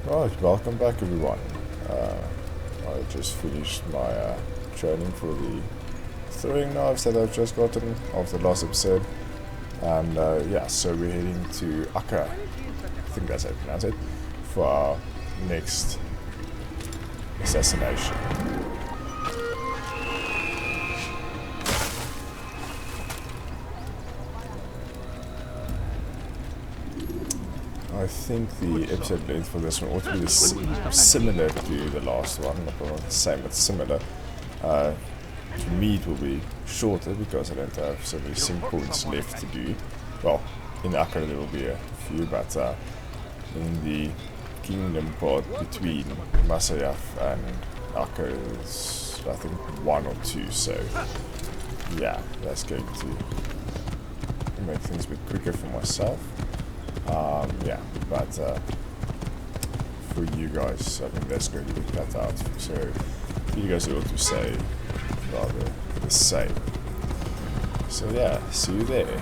Right, welcome back everyone. I just finished my training for the throwing knives that I've just gotten after the last episode. And yeah, so we're heading to Acre, I think that's how you pronounce it, for our next assassination. I think the episode length for this one ought to be similar to the last one, not the same, but similar. To me it will be shorter because I don't have so many sync points left to do. Well, in Acre there will be a few, but in the kingdom part between Masayaf and Acre is I think 1 or 2, so yeah, that's going to make things a bit quicker for myself. Yeah, but for you guys, I think that's going to be cut out. So you guys ought to say rather the same. So yeah, see you there.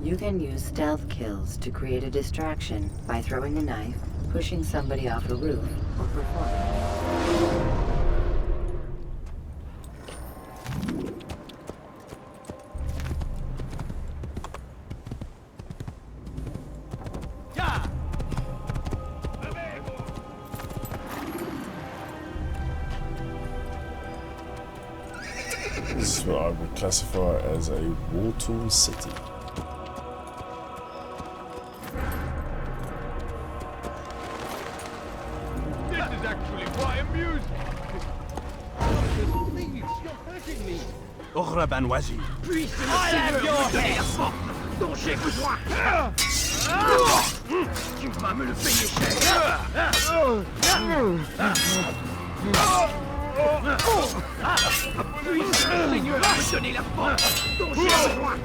You can use stealth kills to create a distraction by throwing a knife, pushing somebody off a roof, or performing. This is what I would classify as a war-torn city. Oghraban Wazir. I am your head dont j'ai besoin. Tu vas me le payer cher. Puisse le Seigneur me donner la force dont j'ai besoin.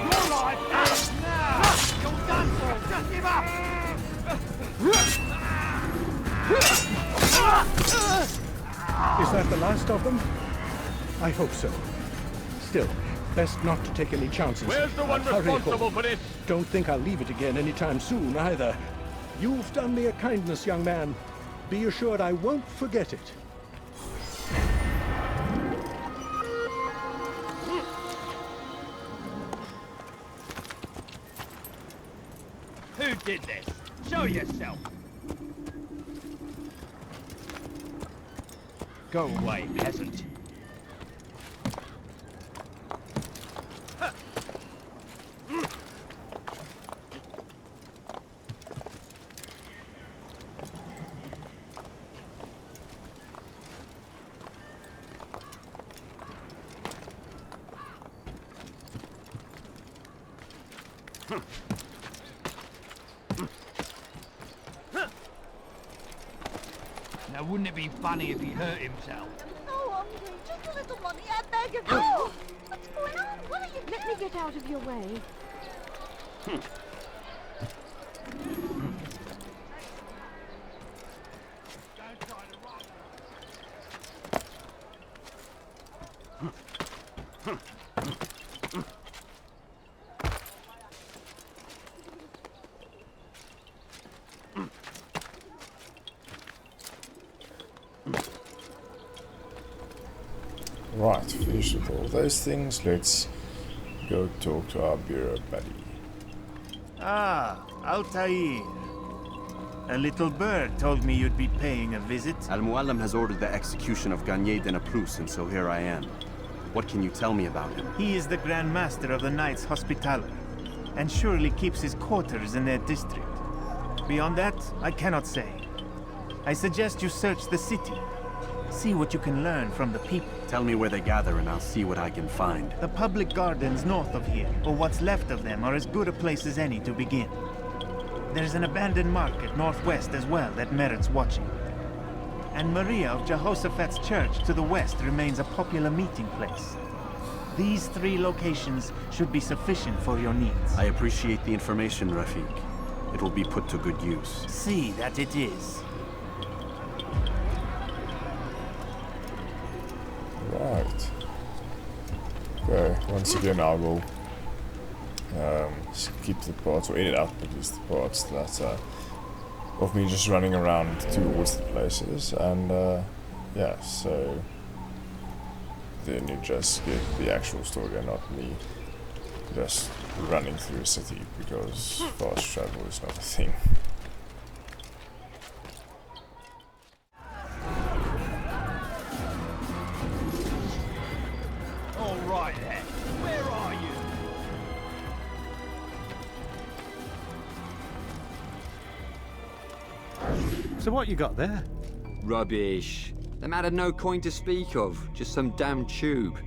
Your life ends now. You're done for. Just give up. Is that the last of them? I hope so. Still, best not to take any chances. Where's the one Hurry responsible home. for this? Don't think I'll leave it again anytime soon, either. You've done me a kindness, young man. Be assured I won't forget it. Who did this? Show yourself. Go away, peasant. Now, wouldn't it be funny if he hurt himself? Oh, Andre, just a little money, I beg of you. What's going on? Why are you... Let me get out of your way. Right, finished with all those things. Let's go talk to our bureau buddy. Ah, Altair. A little bird told me you'd be paying a visit. Al-Muallim has ordered the execution of Garnier de Naplouse, and so here I am. What can you tell me about him? He is the Grand Master of the Knights Hospitaller, and surely keeps his quarters in their district. Beyond that, I cannot say. I suggest you search the city. See what you can learn from the people. Tell me where they gather and I'll see what I can find. The public gardens north of here, or what's left of them, are as good a place as any to begin. There's an abandoned market northwest as well that merits watching. And Maria of Jehoshaphat's church to the west remains a popular meeting place. These 3 locations should be sufficient for your needs. I appreciate the information, Rafik. It will be put to good use. See that it is. Right. Okay, once again I will keep the parts, or edit out at least the parts that of me just running around towards the places, and yeah, so then you just get the actual story and not me just running through a city, because fast travel is not a thing. All right, then. Where are you? So what you got there? Rubbish. The man had no coin to speak of, just some damn tube.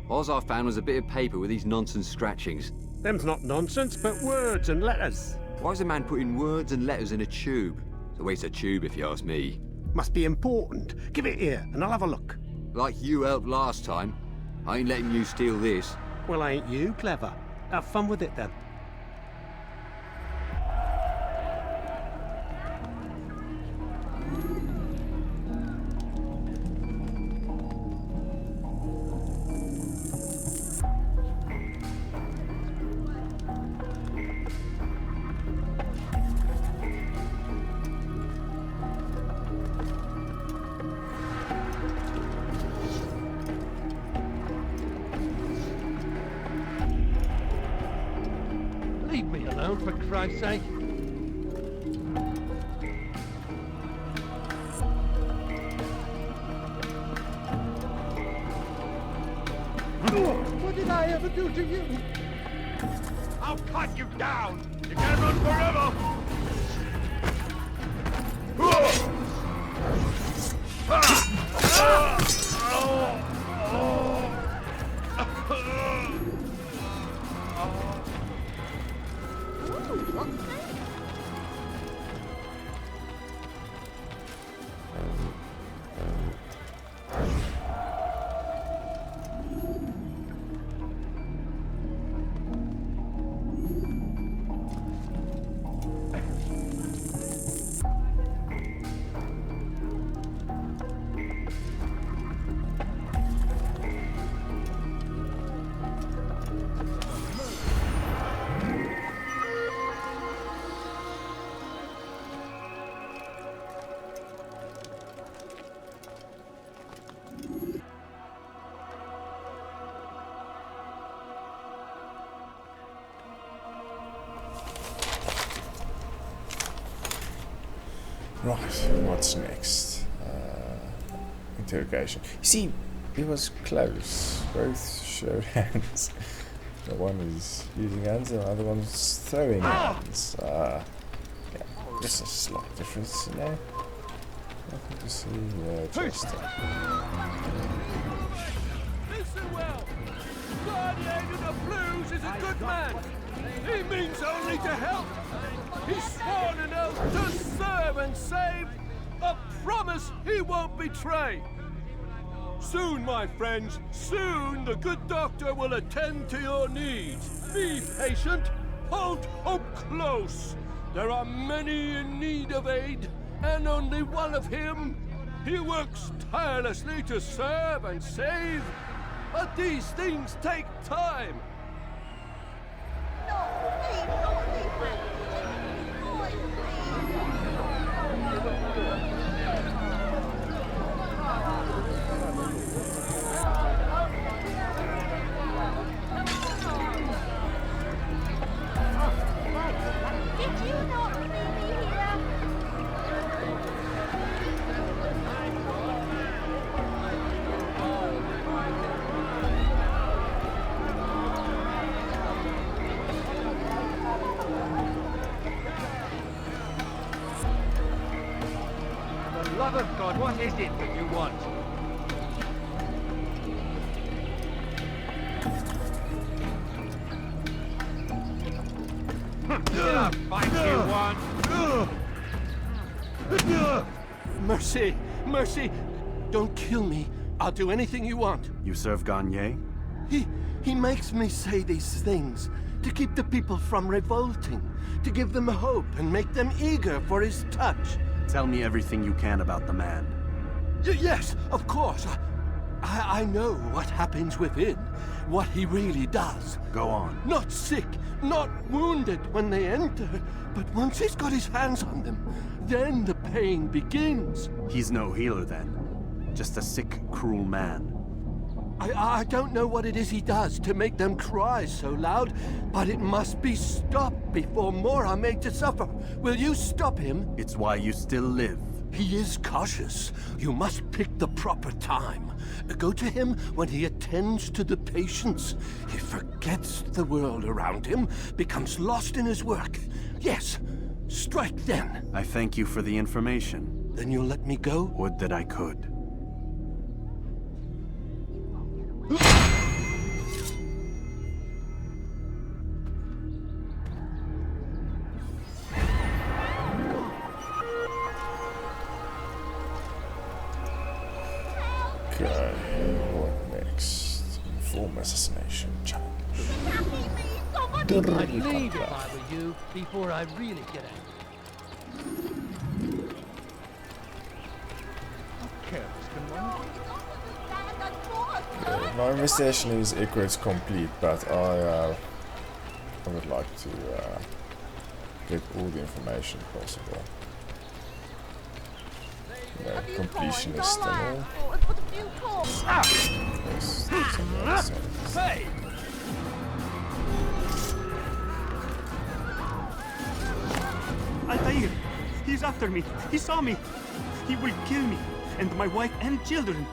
All I found was a bit of paper with these nonsense scratchings. Them's not nonsense, but words and letters. Why is a man putting words and letters in a tube? It's a waste of tube, if you ask me. Must be important. Give it here, and I'll have a look. Like you helped last time. I ain't letting you steal this. Well, ain't you clever? Have fun with it, then. Leave me alone, for Christ's sake. What did I ever do to you? I'll cut you down! You can't run forever! Right, what's next? Interrogation. See, it was close. Both showed hands. The one is using hands and the other one's throwing hands. Yeah, just a slight difference, you know. Nothing to see there, just... Listen well! Garnier de Naplouse is a good man! He means only to help! He's sworn an oath to serve and save, a promise he won't betray! Soon, my friends, soon the good doctor will attend to your needs. Be patient, hold hope close. There are many in need of aid, and only one of him. He works tirelessly to serve and save, but these things take time. No, please, don't leave me. Boy, did you not see me here? For the love of God, what is it that you want? I'll find you one. Mercy, mercy. Don't kill me. I'll do anything you want. You serve Garnier? He makes me say these things to keep the people from revolting, to give them hope and make them eager for his touch. Tell me everything you can about the man. Yes, of course. I know what happens within, what he really does. Go on. Not sick, not wounded when they enter, but once he's got his hands on them, then the pain begins. He's no healer then. Just a sick, cruel man. I don't know what it is he does to make them cry so loud, but it must be stopped before more are made to suffer. Will you stop him? It's why you still live. He is cautious. You must pick the proper time. Go to him when he attends to the patients. He forgets the world around him, becomes lost in his work. Yes, strike then. I thank you for the information. Then you'll let me go? Would that I could. Okay, what next? Inform assassination challenge. Somebody I'd leave if I were you before I really get angry. My investigation is Acre is complete, but I would like to get all the information possible. No, completionist and all. Yes, Hey! Altair! He's after me! He saw me! He will kill me, and my wife and children!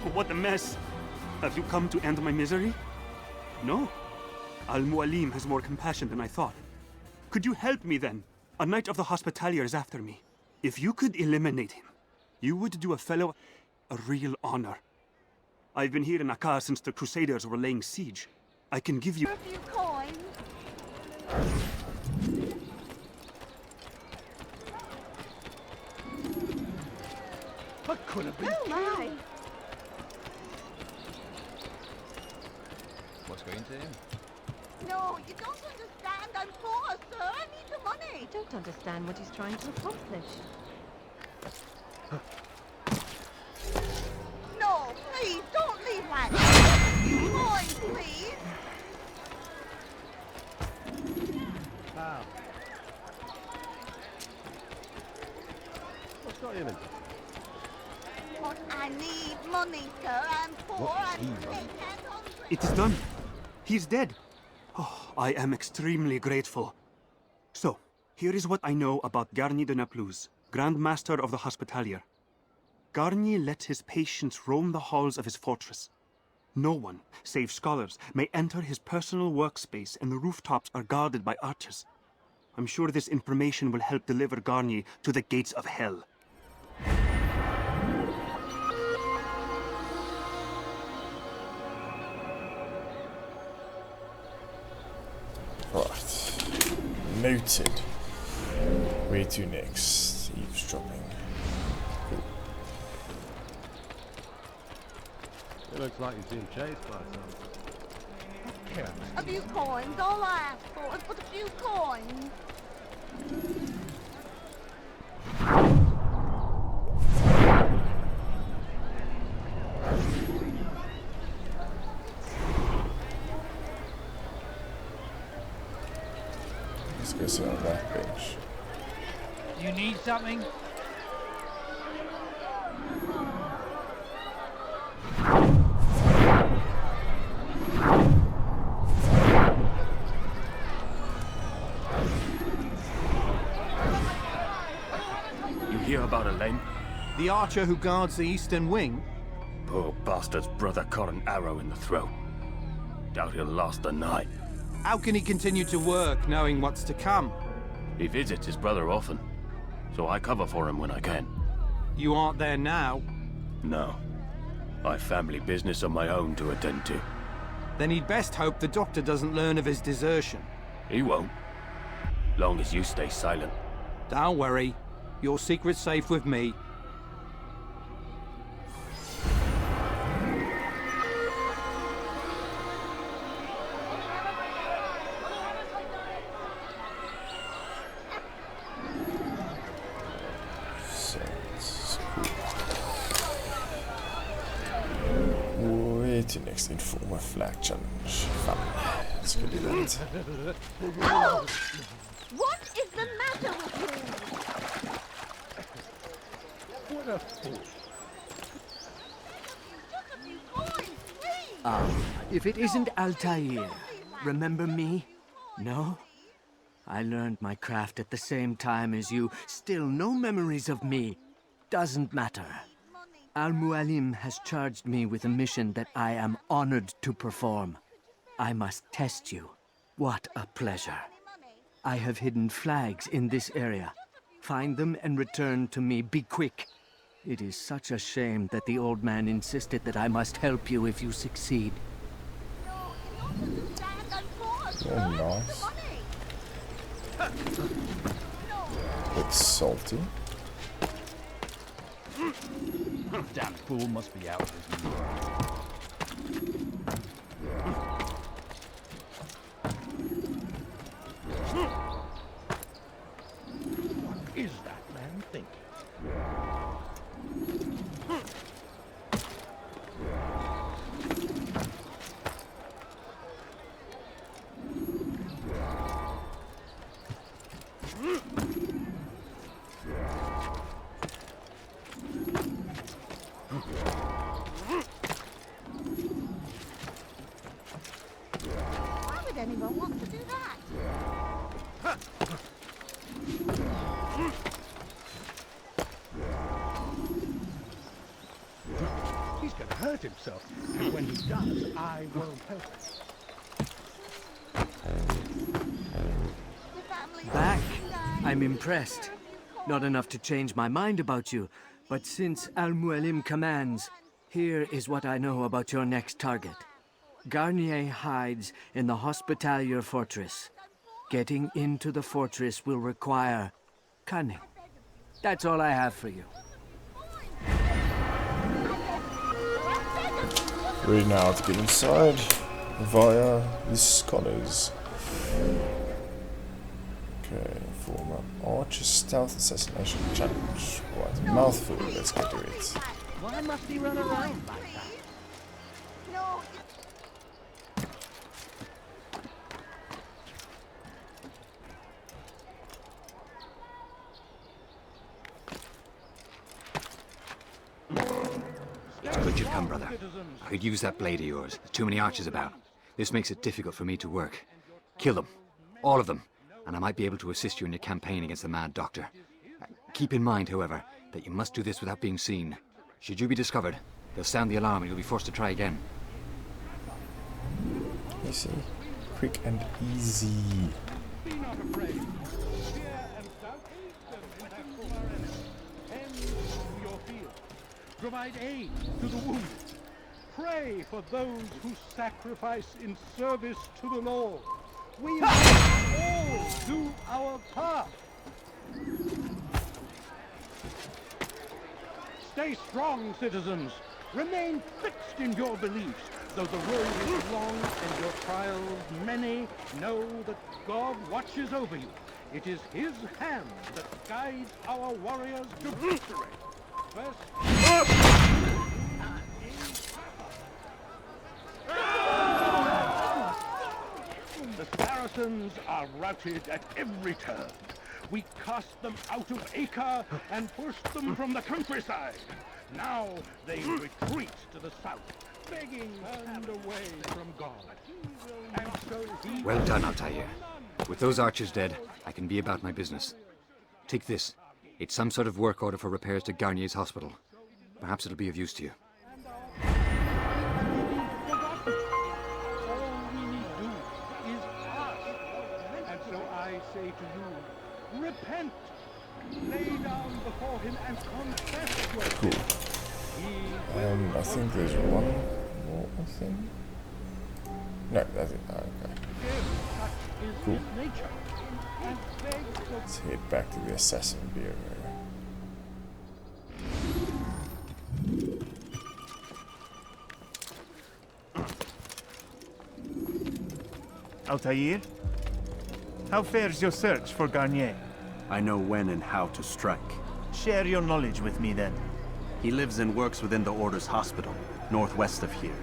Oh, what a mess! Have you come to end my misery? No. Al-Mualim has more compassion than I thought. Could you help me then? A knight of the Hospitalier is after me. If you could eliminate him, you would do a fellow a real honor. I've been here in Acre since the Crusaders were laying siege. I can give you a few coins. What could have been? Oh my! What's going to him? No, you don't understand. I'm poor, sir. I need the money. I don't understand what he's trying to accomplish. No, please, don't leave like that. Coins, please. Wow. What's got him in? But I need money, sir. I'm poor. I'm sick and hungry. It is done. He's dead. Oh, I am extremely grateful. So, here is what I know about Garnier de Naplouse, Grand Master of the Hospitalier. Garnier let his patients roam the halls of his fortress. No one, save scholars, may enter his personal workspace, and the rooftops are guarded by archers. I'm sure this information will help deliver Garnier to the gates of hell. Right. Noted. Where to next? Eavesdropping. Cool. It looks like he's being chased by something. A few coins. All I ask for is but a few coins. Let's go sit on that bench. You need something? You hear about Elaine? The archer who guards the eastern wing? Poor bastard's brother caught an arrow in the throat. Doubt he'll last the night. How can he continue to work knowing what's to come? He visits his brother often, so I cover for him when I can. You aren't there now? No. I've family business of my own to attend to. Then he'd best hope the doctor doesn't learn of his desertion. He won't. Long as you stay silent. Don't worry. Your secret's safe with me. To next informer flag challenge. Fun. Let's go do that. What is the matter with you? What a fool. Just a few coins, please. If it isn't Altair, remember me? No? I learned my craft at the same time as you. Still no memories of me. Doesn't matter. Al-Mualim has charged me with a mission that I am honored to perform. I must test you. What a pleasure. I have hidden flags in this area. Find them and return to me. Be quick. It is such a shame that the old man insisted that I must help you if you succeed. Oh, nice. Bit salty. Damn fool must be out of his mind. What is that man thinking? Why would anyone want to do that? He's going to hurt himself, and when he does, I won't help him. Back? I'm impressed. Not enough to change my mind about you, but since Al-Mualim commands, here is what I know about your next target. Garnier hides in the Hospitalier Fortress. Getting into the fortress will require cunning. That's all I have for you. Ready now to get inside via the scholars. Okay, former Archer Stealth Assassination Challenge. Quite a mouthful, let's get to it. Why must he run around like that? No, It's good you've come, brother. I could use that blade of yours. There's too many archers about. This makes it difficult for me to work. Kill them. All of them. And I might be able to assist you in your campaign against the Mad Doctor. Keep in mind, however, that you must do this without being seen. Should you be discovered, they'll sound the alarm and you'll be forced to try again. You see? Quick and easy. Be not afraid. Fear and doubt them in our enemies. Tend to your field. Provide aid to the wounded. Pray for those who sacrifice in service to the Lord. We must all do our part. Stay strong, citizens. Remain fixed in your beliefs. Though the road is long and your trials many, know that God watches over you. It is His hand that guides our warriors to victory. The Saracens are routed at every turn. We cast them out of Acre and pushed them from the countryside. Now they retreat to the south, begging and away from God. And so he... Well done, Altair. With those archers dead, I can be about my business. Take this. It's some sort of work order for repairs to Garnier's hospital. Perhaps it'll be of use to you. Say to you, repent, lay down before him and confess your Cool. I think there's one more thing. No, that's it. Oh, okay. is Cool. his nature. And begs for Let's head back to the Assassin Bureau. Altair? How fares your search for Garnier? I know when and how to strike. Share your knowledge with me then. He lives and works within the Order's hospital, northwest of here.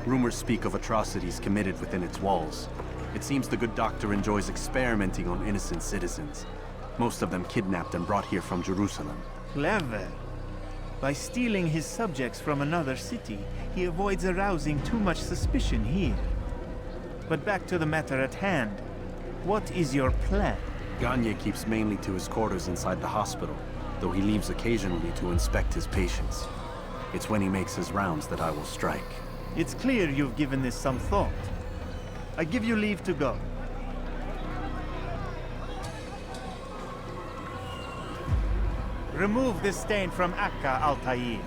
Rumors speak of atrocities committed within its walls. It seems the good doctor enjoys experimenting on innocent citizens. Most of them kidnapped and brought here from Jerusalem. Clever. By stealing his subjects from another city, he avoids arousing too much suspicion here. But back to the matter at hand. What is your plan? Garnier keeps mainly to his quarters inside the hospital, though he leaves occasionally to inspect his patients. It's when he makes his rounds that I will strike. It's clear you've given this some thought. I give you leave to go. Remove this stain from Acre, Altair.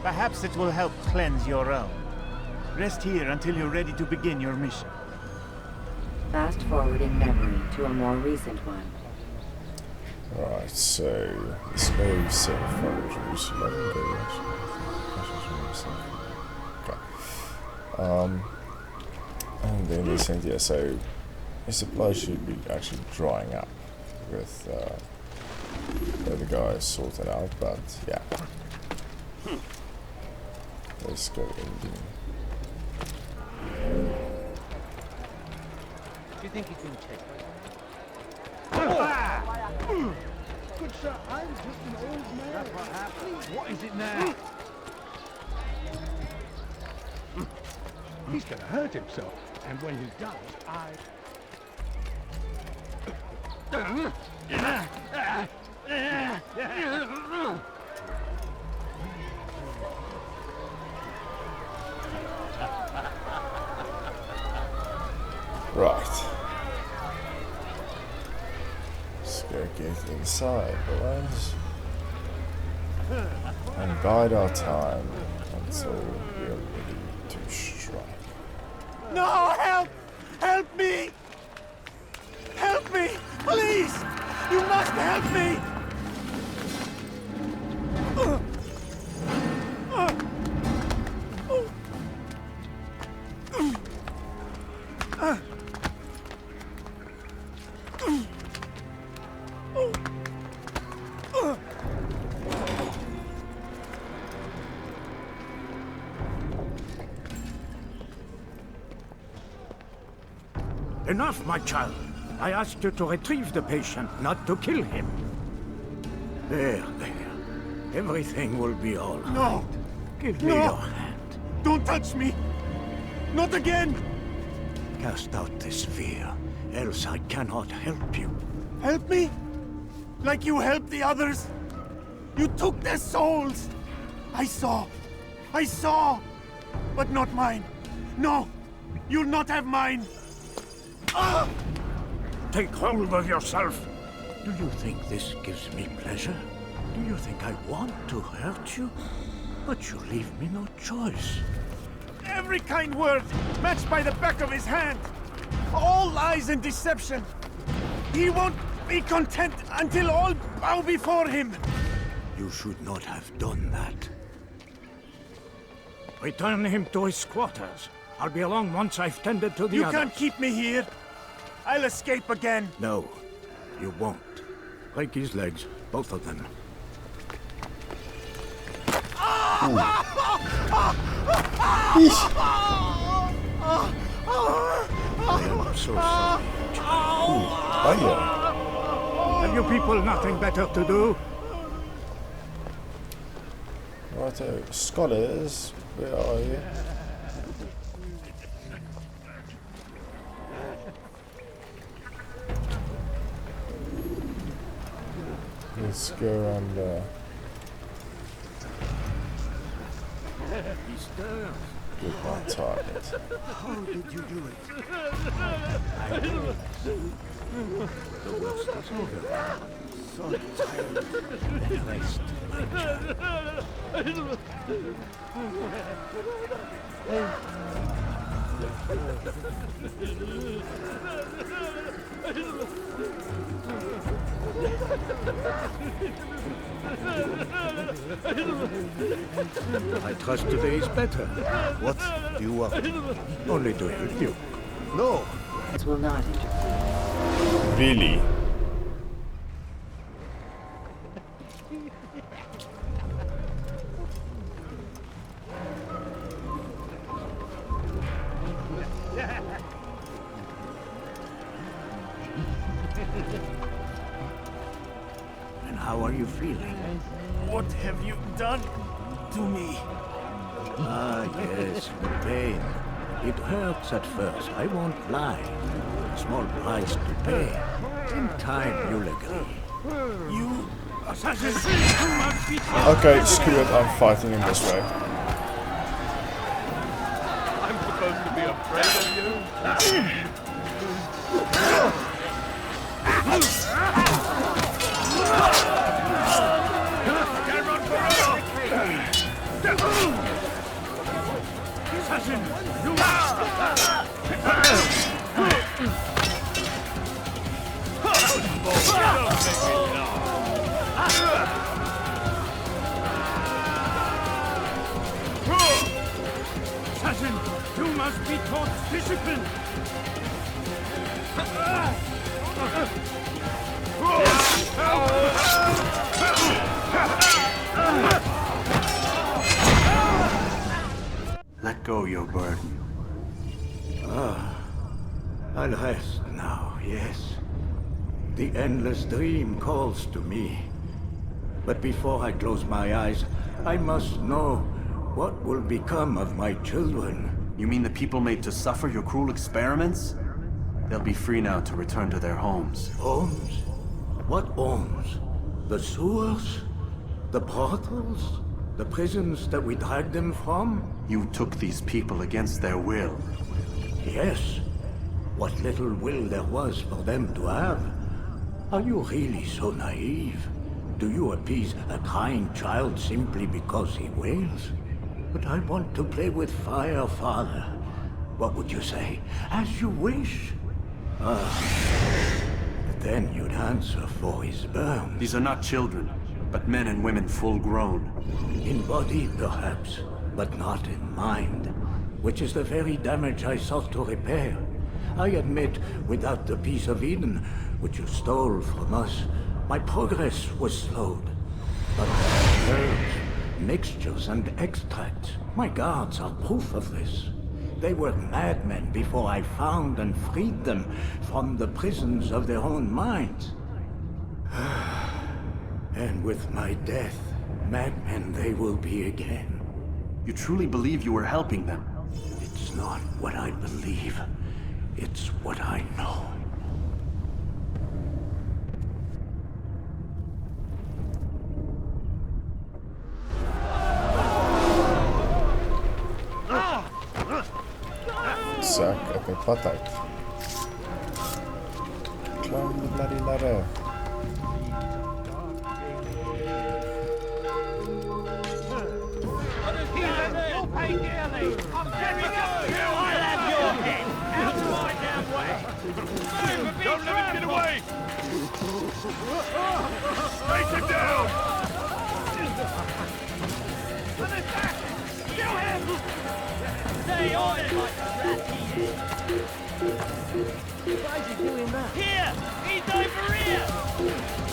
Perhaps it will help cleanse your own. Rest here until you're ready to begin your mission. Fast-forwarding memory to a more recent one. Right, so this goes from Jerusalem. Okay. And then they sent, yeah, so the supply should be actually drying up with the guys sorted out, but yeah. Let's go in. Do you think he's been checked? Good sir, I'm just an old man. That's what happened. What is it now? He's gonna hurt himself, and when he does, Right. Let's go get inside, boys. And bide our time until we are ready to strike. No, help! Help me! Help me! Please! You must help me! Enough, my child. I asked you to retrieve the patient, not to kill him. There. Everything will be all right. No! Give me your hand. Don't touch me! Not again! Cast out this fear, else I cannot help you. Help me? Like you helped the others? You took their souls! I saw! But not mine! No! You'll not have mine! Take hold of yourself! Do you think this gives me pleasure? Do you think I want to hurt you? But you leave me no choice. Every kind word matched by the back of his hand! All lies and deception! He won't be content until all bow before him! You should not have done that. Return him to his quarters. I'll be along once I've tended to the others. You can't keep me here! I'll escape again! No, you won't. Break his legs, both of them. I am so sorry, child. Have you people nothing better to do? Righto, scholars, where are you? Let's go and get my target. How did you do it? I realize the worst is over. So tired and rest, my child. I trust today is better. What do you want? Only to help you. No! This will not interfere. Really? And how are you feeling? What have you done to me? Ah, yes, the pain. It hurts at first, I won't lie. Small price to pay. In time, you'll agree. You assassin! Okay, screw it, I'm fighting in this way. I'm supposed to be afraid of you? Can't run forever! Assassin! You Assassin, you must be taught discipline. Let go your burden. I'll rest now, yes. The endless dream calls to me. But before I close my eyes, I must know what will become of my children. You mean the people made to suffer your cruel experiments? They'll be free now to return to their homes. Homes? What homes? The sewers? The brothels? The prisons that we dragged them from? You took these people against their will. Yes. What little will there was for them to have. Are you really so naive? Do you appease a crying child simply because he wails? But I want to play with fire, Father. What would you say? As you wish. But then you'd answer for his burns. These are not children, but men and women full grown. In body, perhaps, but not in mind. Which is the very damage I sought to repair. I admit, without the piece of Eden, which you stole from us, my progress was slowed. But herbs, mixtures and extracts, my guards are proof of this. They were madmen before I found and freed them from the prisons of their own minds. And with my death, madmen they will be again. You truly believe you were helping them? It's not what I believe. It's what I know. Zack uit mijn pad uit. Klim de bloody ladder. Don't let him get away! Take him down! Kill him! Stay on it like a rat he is. Why is he doing that? Here! He's over here!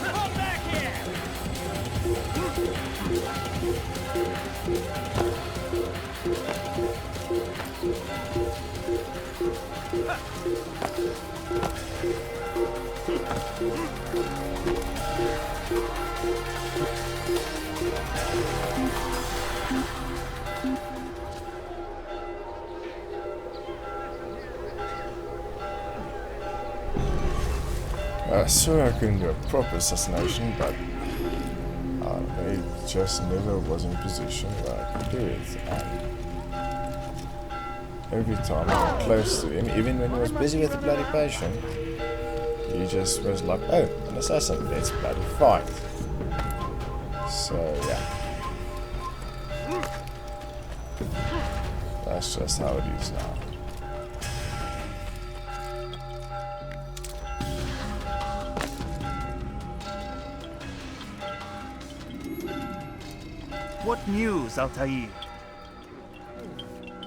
Come back here! I swear I couldn't do a proper assassination, but they just never was in a position where I could do it. And every time I got close to him, even when he was busy with the bloody patient, he just was like, oh, an assassin, let's bloody fight. So yeah. That's just how it is now. What news, Altair?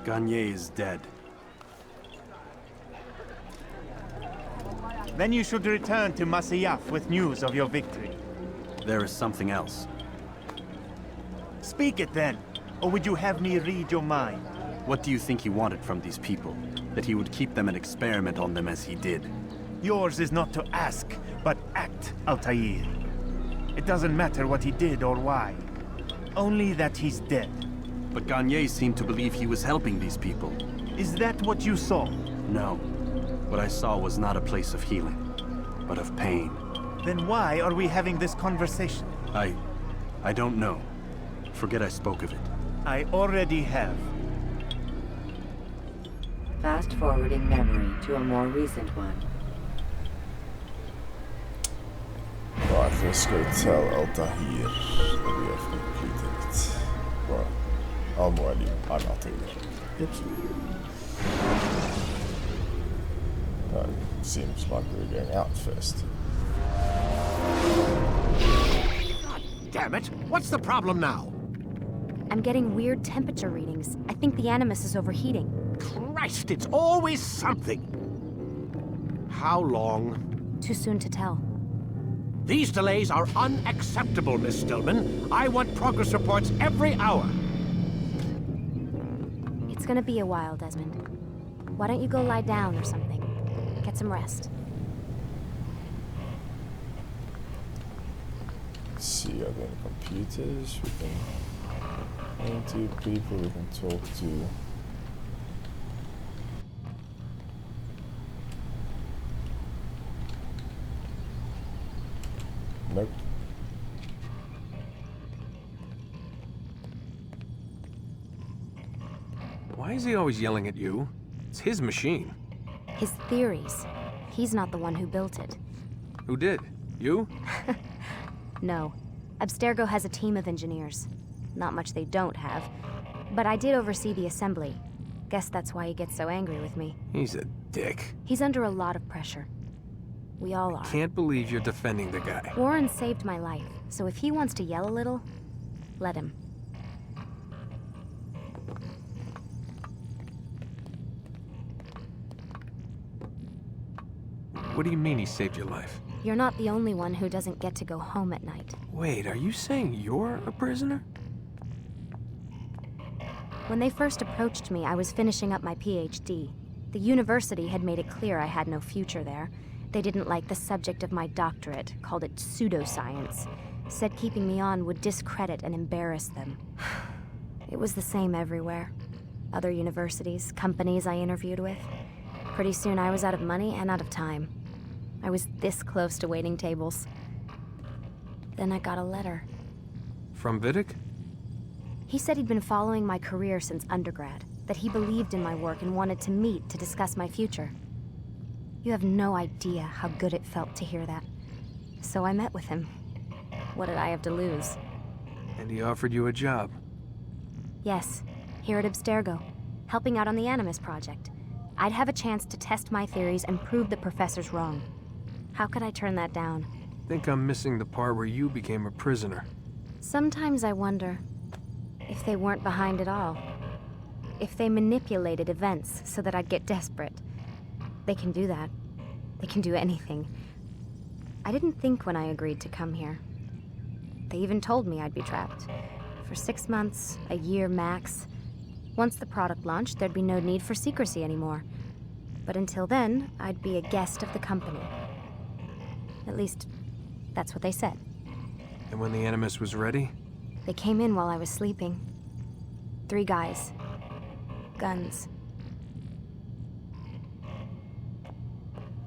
Garnier is dead. Then you should return to Masyaf with news of your victory. There is something else. Speak it then, or would you have me read your mind? What do you think he wanted from these people? That he would keep them and experiment on them as he did? Yours is not to ask, but act, Altair. It doesn't matter what he did or why. Only that he's dead. But Garnier seemed to believe he was helping these people. Is that what you saw? No. What I saw was not a place of healing, but of pain. Then why are we having this conversation? I don't know. Forget I spoke of it. I already have. Fast-forwarding memory to a more recent one. Right, let's go tell Altair that we have completed it. Well, Al-Mualim, I'm Altair. Oops. No, seems like we're going out first. God damn it! What's the problem now? I'm getting weird temperature readings. I think the Animus is overheating. Christ, it's always something! How long? Too soon to tell. These delays are unacceptable, Miss Stillman. I want progress reports every hour. It's gonna be a while, Desmond. Why don't you go lie down or something? Get some rest. Let's see, are there any computers we can into, people we can talk to? Nope. Why is he always yelling at you? It's his machine. His theories. He's not the one who built it. Who did? You? No. Abstergo has a team of engineers. Not much they don't have. But I did oversee the assembly. Guess that's why he gets so angry with me. He's a dick. He's under a lot of pressure. We all are. Can't believe you're defending the guy. Warren saved my life, so if he wants to yell a little, let him. What do you mean he saved your life? You're not the only one who doesn't get to go home at night. Wait, are you saying you're a prisoner? When they first approached me, I was finishing up my PhD. The university had made it clear I had no future there. They didn't like the subject of my doctorate, called it pseudoscience. Said keeping me on would discredit and embarrass them. It was the same everywhere. Other universities, companies I interviewed with. Pretty soon I was out of money and out of time. I was this close to waiting tables. Then I got a letter. From Vidic? He said he'd been following my career since undergrad, that he believed in my work and wanted to meet to discuss my future. You have no idea how good it felt to hear that. So I met with him. What did I have to lose? And he offered you a job? Yes, here at Abstergo, helping out on the Animus project. I'd have a chance to test my theories and prove the professor's wrong. How could I turn that down? Think I'm missing the part where you became a prisoner. Sometimes I wonder if they weren't behind it all. If they manipulated events so that I'd get desperate. They can do that. They can do anything. I didn't think when I agreed to come here. They even told me I'd be trapped. For 6 months, a year max. Once the product launched, there'd be no need for secrecy anymore. But until then, I'd be a guest of the company. At least, that's what they said. And when the Animus was ready? They came in while I was sleeping. 3 guys. Guns.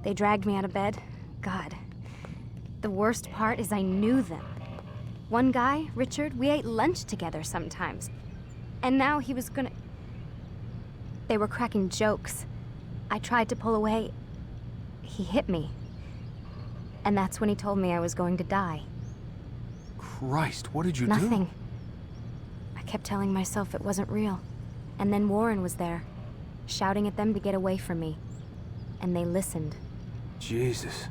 They dragged me out of bed. God. The worst part is I knew them. One guy, Richard, we ate lunch together sometimes. And now he was gonna... They were cracking jokes. I tried to pull away. He hit me. And that's when he told me I was going to die. Christ, what did you do? Nothing. I kept telling myself it wasn't real. And then Warren was there, shouting at them to get away from me. And they listened. Jesus.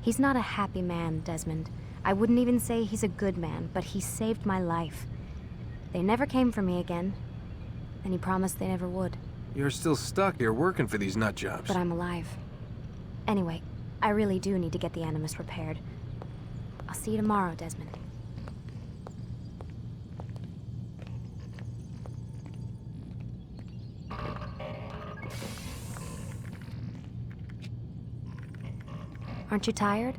He's not a happy man, Desmond. I wouldn't even say he's a good man, but he saved my life. They never came for me again, and he promised they never would. You're still stuck here working for these nut jobs. But I'm alive. Anyway, I really do need to get the Animus repaired. I'll see you tomorrow, Desmond. Aren't you tired?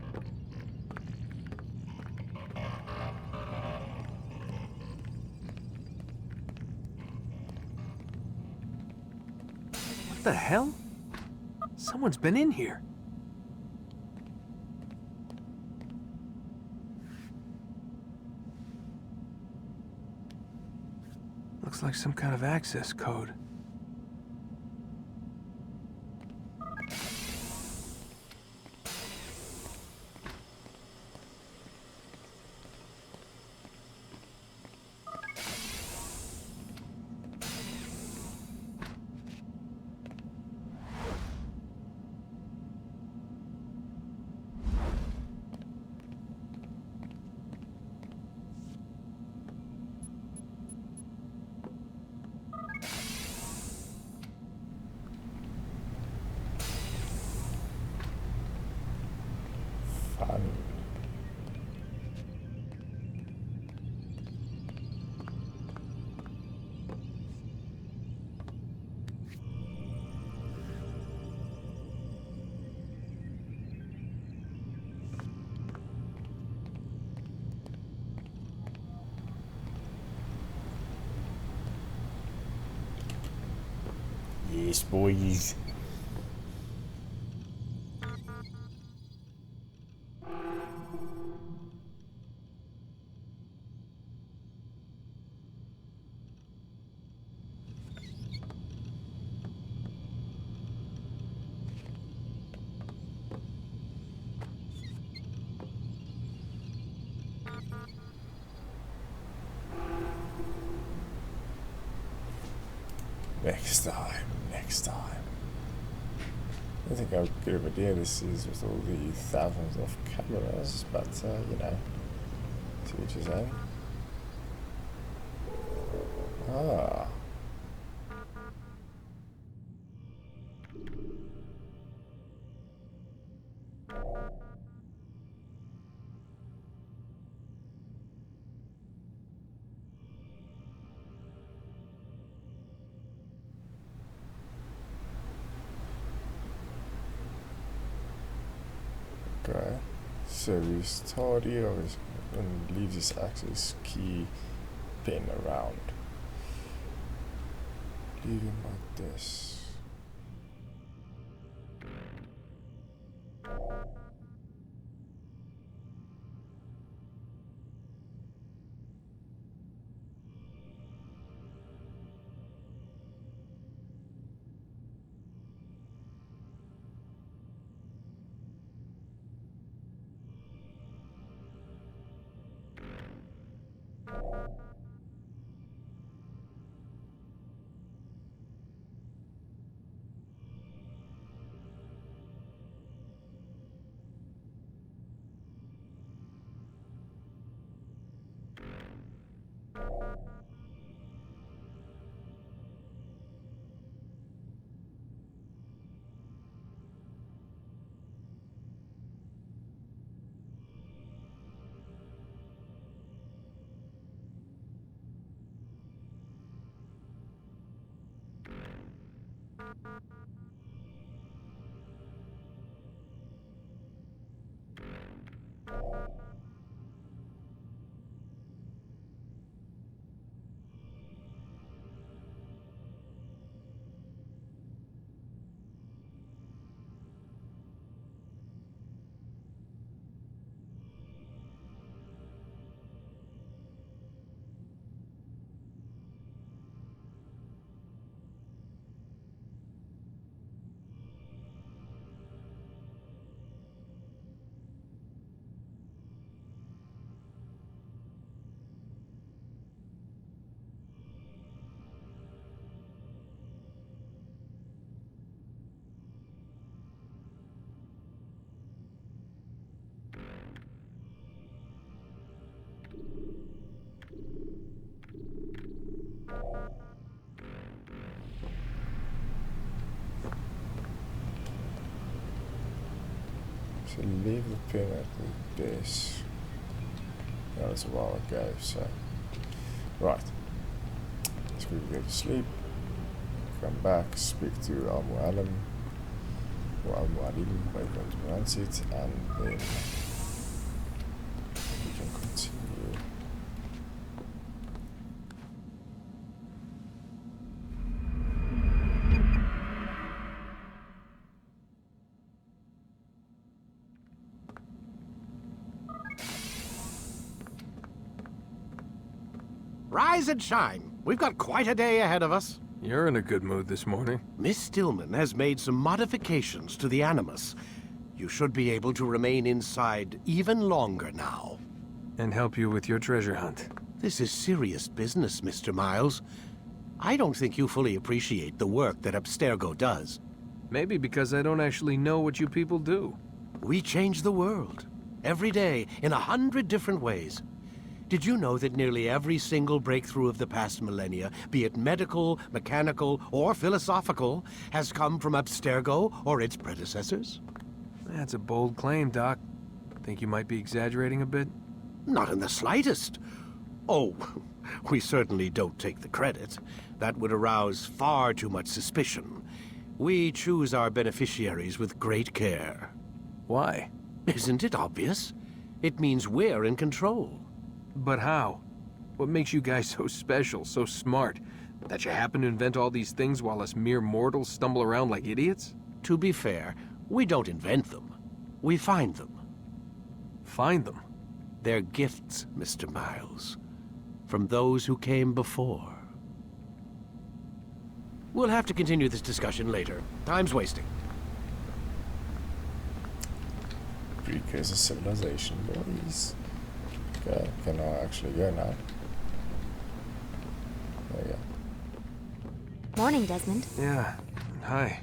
What the hell? Someone's been in here. Looks like some kind of access code. Yes, boys. Next time. I think how good of a idea this is with all the thousands of cameras, but you know, to each his own. Ah. Okay, so we start here and leave this access key pin around. Leave him like this. So leave the pin at the desk. That was a while ago, so... Right. Let's quickly go to sleep. Come back, speak to Al-Mu'alim. Or Al-Mu'alim, whatever you want to pronounce it, and then we can continue. Rise and shine. We've got quite a day ahead of us. You're in a good mood this morning. Miss Stillman has made some modifications to the Animus. You should be able to remain inside even longer now. And help you with your treasure hunt. This is serious business, Mr. Miles. I don't think you fully appreciate the work that Abstergo does. Maybe because I don't actually know what you people do. We change the world. Every day, in 100 different ways. Did you know that nearly every single breakthrough of the past millennia, be it medical, mechanical, or philosophical, has come from Abstergo or its predecessors? That's a bold claim, Doc. Think you might be exaggerating a bit? Not in the slightest. Oh, we certainly don't take the credit. That would arouse far too much suspicion. We choose our beneficiaries with great care. Why? Isn't it obvious? It means we're in control. But how? What makes you guys so special, so smart? That you happen to invent all these things while us mere mortals stumble around like idiots? To be fair, we don't invent them. We find them. Find them? They're gifts, Mr. Miles. From those who came before. We'll have to continue this discussion later. Time's wasting. Precursor civilization, boys. Okay, can I actually go now? There you go. Morning, Desmond. Yeah, hi.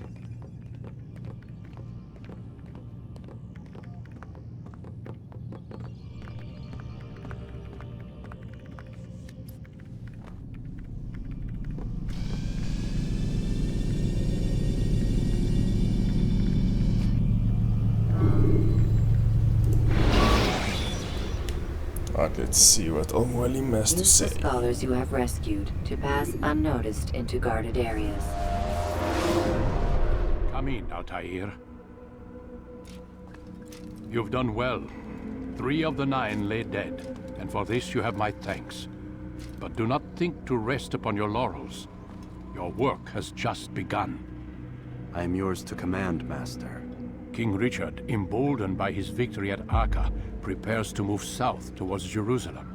Let's see what Al-Mu'alim has to Use the say. scholars you have rescued to pass unnoticed into guarded areas. Come in, Altair. You've done well. 3 of the 9 lay dead, and for this you have my thanks. But do not think to rest upon your laurels. Your work has just begun. I am yours to command, Master. King Richard, emboldened by his victory at Acre, prepares to move south towards Jerusalem.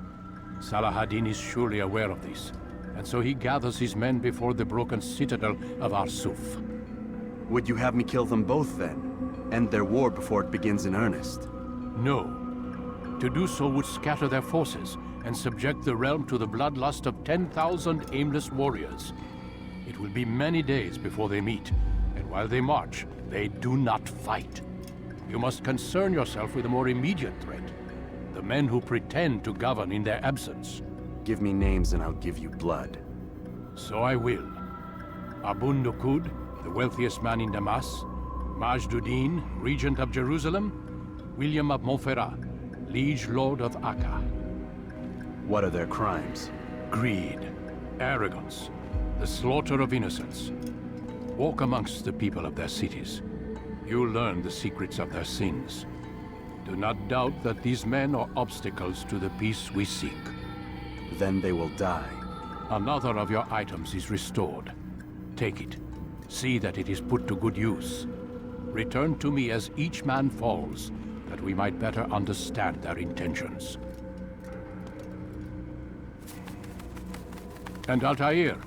Salah-ad-Din is surely aware of this, and so he gathers his men before the broken citadel of Arsuf. Would you have me kill them both then? End their war before it begins in earnest? No. To do so would scatter their forces and subject the realm to the bloodlust of 10,000 aimless warriors. It will be many days before they meet, and while they march, they do not fight. You must concern yourself with a more immediate threat. The men who pretend to govern in their absence. Give me names and I'll give you blood. So I will. Abun Nukud, the wealthiest man in Damas. Majduddin, regent of Jerusalem. William of Montferrat, liege lord of Acre. What are their crimes? Greed, arrogance, the slaughter of innocents. Walk amongst the people of their cities. You'll learn the secrets of their sins. Do not doubt that these men are obstacles to the peace we seek. Then they will die. Another of your items is restored. Take it. See that it is put to good use. Return to me as each man falls, that we might better understand their intentions. And Altair,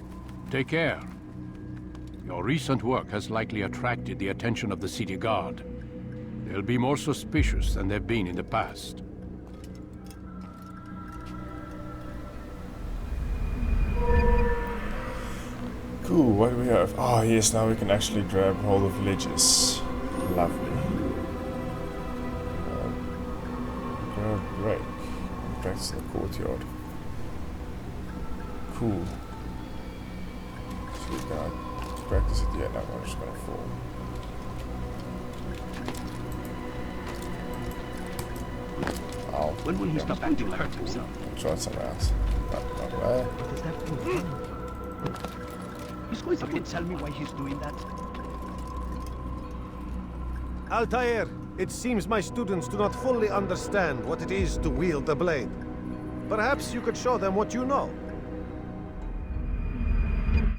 take care. Your recent work has likely attracted the attention of the city guard. They'll be more suspicious than they've been in the past. Cool, what do we have? Oh yes, now we can actually grab hold of villages. Lovely. Grab break. Back to the courtyard. Cool. So we're gonna practice it yet, now I'm just gonna fall. When will he stop acting like hurt himself? Try somewhere else. Not there. What does that mean? He's going to tell me why he's doing that. Altair, it seems my students do not fully understand what it is to wield the blade. Perhaps you could show them what you know.